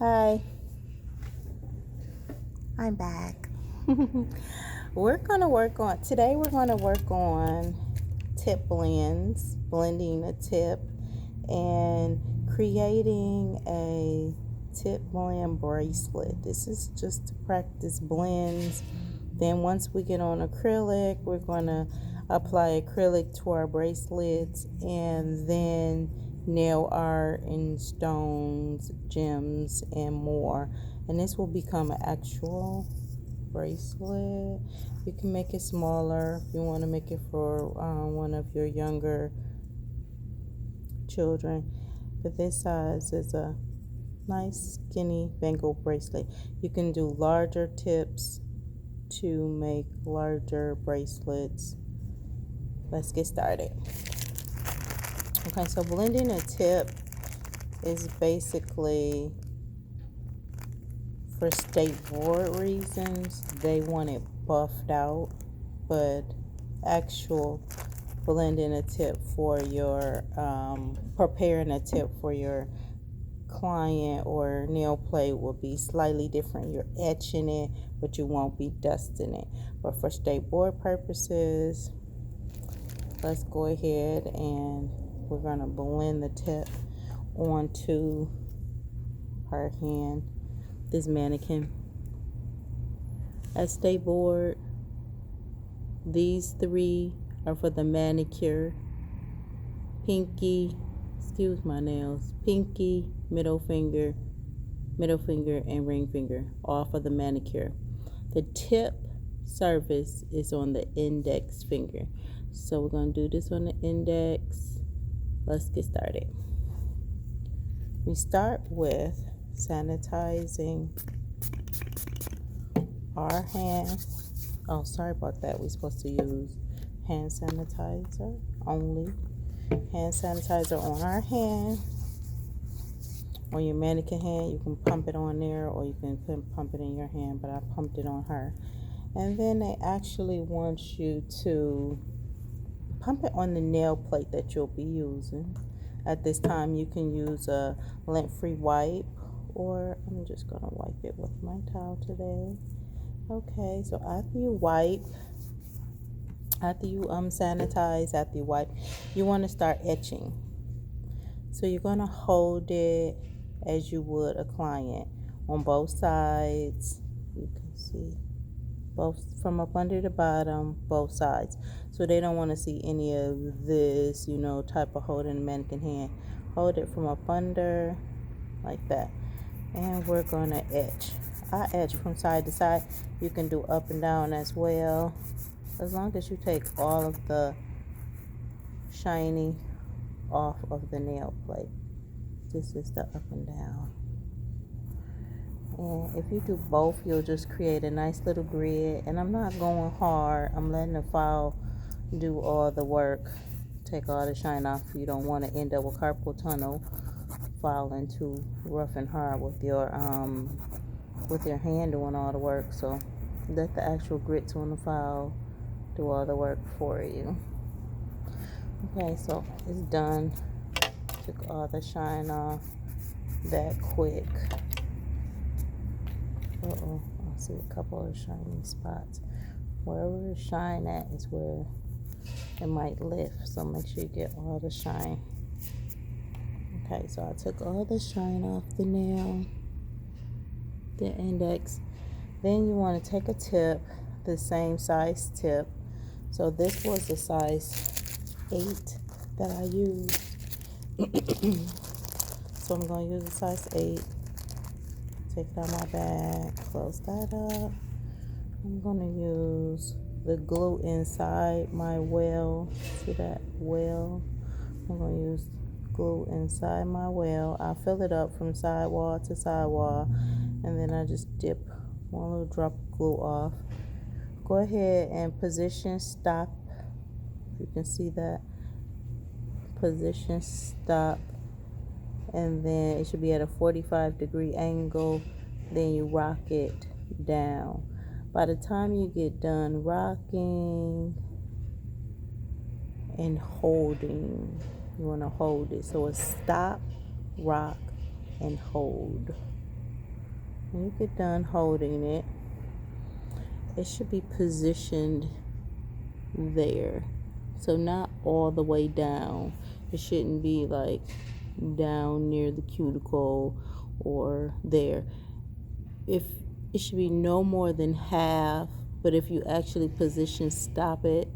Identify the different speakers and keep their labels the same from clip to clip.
Speaker 1: Hi, I'm back. We're gonna work on tip blends, blending a tip, and creating a tip blend bracelet. This is just to practice blends. Then once we get on acrylic, we're gonna apply acrylic to our bracelets and then nail art and stones, gems, and more. And this will become an actual bracelet. You can make it smaller if you want to make it for one of your younger children. But this size is a nice skinny bangle bracelet. You can do larger tips to make larger bracelets. Let's get started. Okay, so blending a tip is basically for state board reasons. They want it buffed out, but actual blending a tip for your preparing a tip for your client or nail plate will be slightly different. You're etching it, but you won't be dusting it. But for state board purposes, let's go ahead and we're going to blend the tip onto her hand, this mannequin. At state board, these three are for the manicure: pinky, excuse my nails, pinky, middle finger, and ring finger, all for the manicure. The tip surface is on the index finger. So we're going to do this on the index. Let's get started. We start with sanitizing our hand. Oh, sorry about that. We're supposed to use hand sanitizer only. Hand sanitizer on our hand. On your mannequin hand, you can pump it on there or you can pump it in your hand, but I pumped it on her. And then they actually want you to pump it on the nail plate that you'll be using. At this time, you can use a lint-free wipe, or I'm just going to wipe it with my towel today. Okay, so after you sanitize, after you wipe, you want to start etching. So you're going to hold it as you would a client on both sides. You can see both from up under the bottom, both sides. So they don't want to see any of this, type of holding the mannequin hand. Hold it from up under like that. And we're going to etch. I etch from side to side. You can do up and down as well, as long as you take all of the shiny off of the nail plate. This is the up and down. And if you do both, you'll just create a nice little grid. And I'm not going hard. I'm letting the file do all the work, take all the shine off. You don't want to end up with carpal tunnel, filing too rough and hard with your hand doing all the work. So let the actual grits on the file do all the work for you. Okay, so it's done. Took all the shine off that quick. I see a couple of shiny spots. Wherever it shine at is where it might lift, so make sure you get all the shine. Okay, so I took all the shine off the nail, the index. Then you want to take a tip, the same size tip. So this was a size 8 that I used. So I'm going to use a size 8. Take it out my bag, close that up. I'm going to use the glue inside my well. See that well? I'm going to use glue inside my well. I fill it up from sidewall to sidewall, and then I just dip one little drop of glue off. Go ahead and position stop. You can see that. Position stop. And then it should be at a 45-degree angle. Then you rock it down. By the time you get done rocking and holding, you want to hold it. So it's stop, rock, and hold. When you get done holding it, it should be positioned there. So not all the way down. It shouldn't be like down near the cuticle or there. If it should be no more than half, but if you actually position stop it,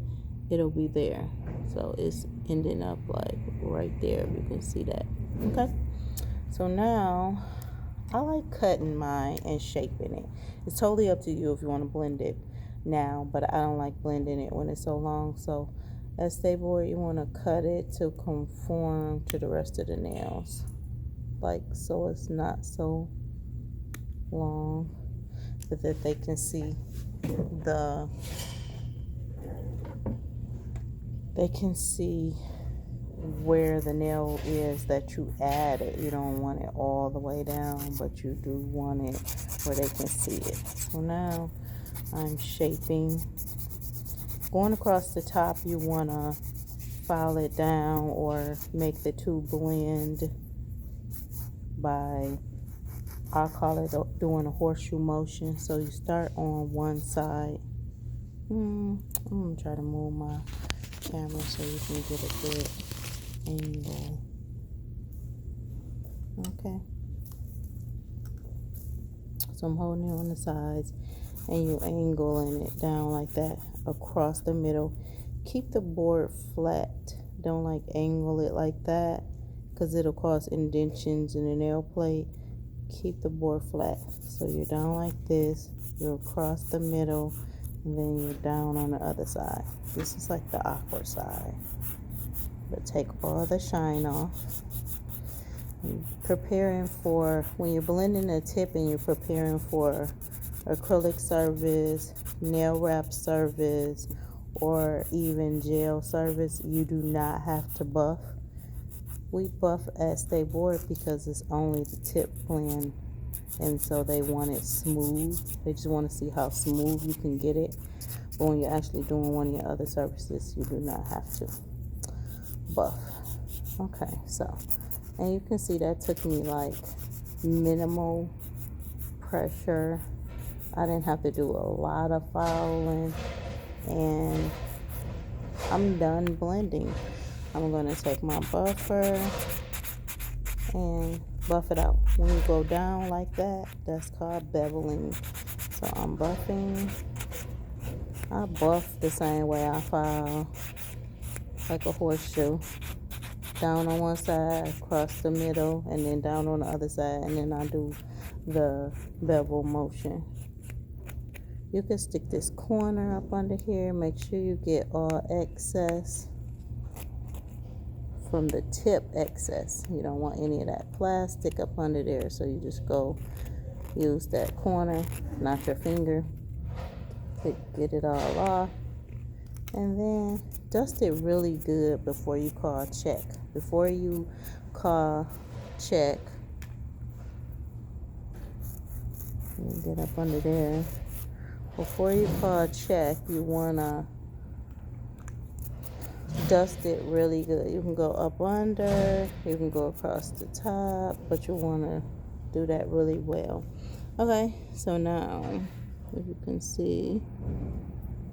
Speaker 1: it'll be there. So it's ending up like right there. You can see that. Okay. So now I like cutting mine and shaping it. It's totally up to you if you want to blend it now, but I don't like blending it when it's so long. So at stay board, you want to cut it to conform to the rest of the nails, like so it's not so long, but that they can see the where the nail is that you added. You don't want it all the way down, but you do want it where they can see it. So now I'm shaping. Going across the top, you want to file it down or make the two blend by, I'll call it doing a horseshoe motion. So you start on one side. I'm going to try to move my camera so you can get a good angle. Okay. So I'm holding it on the sides and you angling it down like that across the middle. Keep the board flat. Don't like angle it like that because it'll cause indentions in the nail plate. Keep the board flat. So you're down like this, you're across the middle, and then you're down on the other side. This is like the awkward side. But take all the shine off. And preparing for, when you're blending a tip and you're preparing for acrylic service, nail wrap service, or even gel service, you do not have to buff. We buff at Stay Board because it's only the tip blend, and so they want it smooth. They just want to see how smooth you can get it. But when you're actually doing one of your other services, you do not have to buff. Okay, so, and you can see that took me like minimal pressure. I didn't have to do a lot of filing, and I'm done blending. I'm going to take my buffer and buff it out. When you go down like that, that's called beveling. So I'm buffing. I buff the same way I file, like a horseshoe. Down on one side, across the middle, and then down on the other side, and then I do the bevel motion. You can stick this corner up under here. Make sure you get all excess from the tip excess. You don't want any of that plastic up under there, so you just go use that corner, not your finger, to get it all off. And then dust it really good before you call check. Before you call check, let me get up under there. Before you call check, you want to dust it really good. You can go up under, you can go across the top, but you want to do that really well. Okay, so now, if you can see,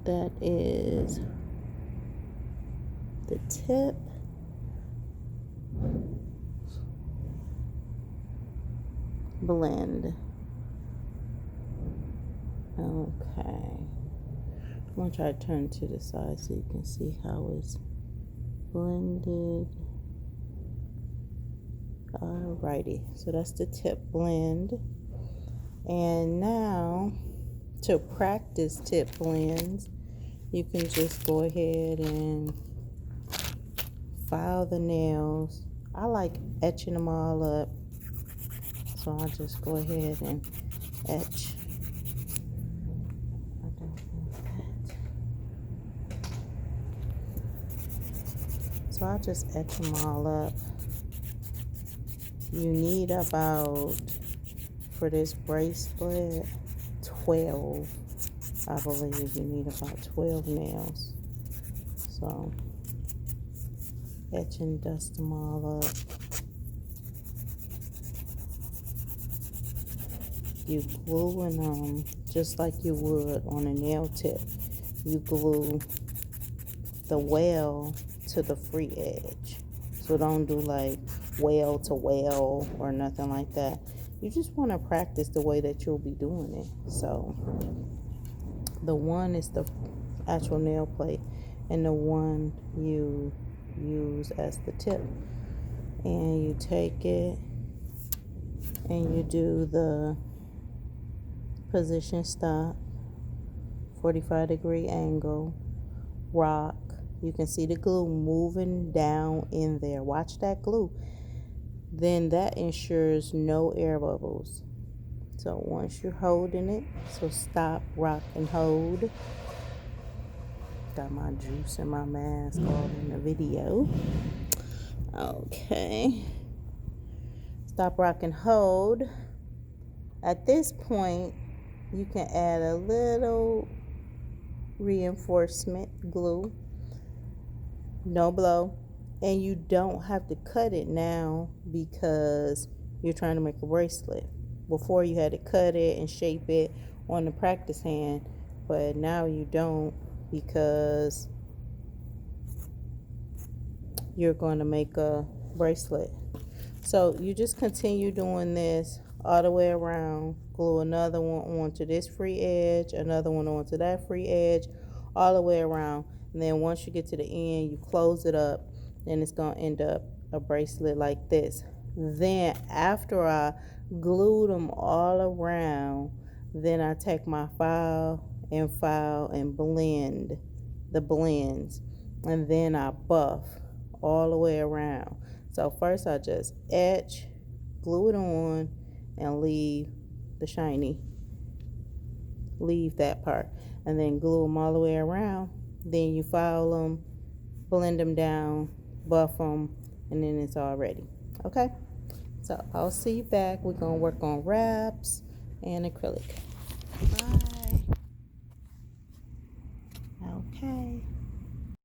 Speaker 1: that is the tip. Blend. Okay. I'm going to try to turn to the side so you can see how it's blended. Alrighty. So that's the tip blend. And now, to practice tip blends, you can just go ahead and file the nails. I like etching them all up. So I'll just go ahead and etch. So I'll just etch them all up. You need about, for this bracelet, 12. I believe you need about 12 nails. So etch and dust them all up. you gluing them just like you would on a nail tip. You glue the well to the free edge. So don't do like well to well or nothing like that. You just want to practice the way that you'll be doing it. So the one is the actual nail plate, and the one you use as the tip. And you take it and you do the position stop, 45-degree angle, rock. You can see the glue moving down in there. Watch that glue. Then that ensures no air bubbles. So once you're holding it, so stop, rock, and hold. Got my juice and my mask all in the video. Okay. Stop, rock, and hold. At this point, you can add a little reinforcement glue. No blow. And you don't have to cut it now because you're trying to make a bracelet. Before you had to cut it and shape it on the practice hand, but now you don't because you're going to make a bracelet. So you just continue doing this all the way around. Glue another one onto this free edge, another one onto that free edge, all the way around. And then once you get to the end, you close it up, and it's going to end up a bracelet like this. Then after I glue them all around, then I take my file and blend the blends, and then I buff all the way around. So first I just etch, glue it on, and leave the shiny. Leave that part. And then glue them all the way around. Then you file them, blend them down, buff them, and then it's all ready. Okay? So I'll see you back. We're going to work on wraps and acrylic.